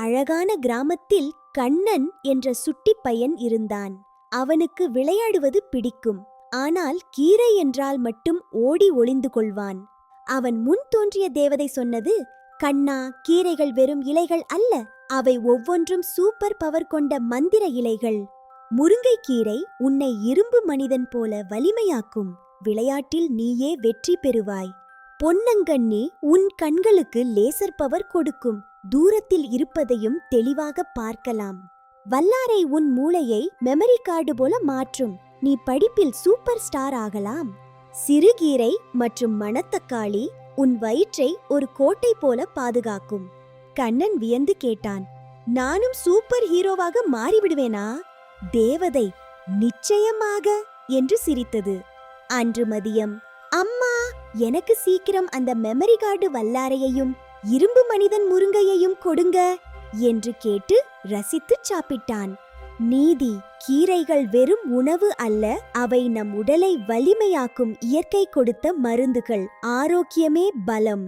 அழகான கிராமத்தில் கண்ணன் என்ற சுட்டிப் பையன் இருந்தான். அவனுக்கு விளையாடுவது பிடிக்கும். ஆனால் கீரை என்றால் மட்டும் ஓடி ஒளிந்து கொள்வான். அவன் முன் தோன்றிய தேவதை சொன்னது, கண்ணா, கீரைகள் வெறும் இலைகள் அல்ல, அவை ஒவ்வொன்றும் சூப்பர் பவர் கொண்ட மந்திர இலைகள். முருங்கைக்கீரை உன்னை இரும்பு மனிதன் போல வலிமையாக்கும். விளையாட்டில் நீயே வெற்றி பெறுவாய். பொன்னங்கண்ணி உன் கண்களுக்கு லேசர் பவர் கொடுக்கும். தூரத்தில் இருப்பதையும் தெளிவாக பார்க்கலாம். வல்லாரை உன் மூளையை மெமரி கார்டு போல மாற்றும். நீ படிப்பில் சூப்பர் ஸ்டார் ஆகலாம். சிறுகீரை மற்றும் மணத்தக்காளி உன் வயிற்றை ஒரு கோட்டை போல பாதுகாக்கும். கண்ணன் வியந்து கேட்டான், நானும் சூப்பர் ஹீரோவாக மாறிவிடுவேனா? தேவதை, நிச்சயமாக என்று சிரித்தது. அன்று மதியம், அம்மா, எனக்கு சீக்கிரம் அந்த மெமரி கார்டு வல்லாரையையும் இரும்பு மனிதன் முருங்கையையும் கொடுங்க என்று கேட்டு ரசித்துச் சாப்பிட்டான். நீதி, கீரைகள் வெறும் உணவு அல்ல, அவை நம் உடலை வலிமையாக்கும் இயற்கை கொடுத்த மருந்துகள். ஆரோக்கியமே பலம்.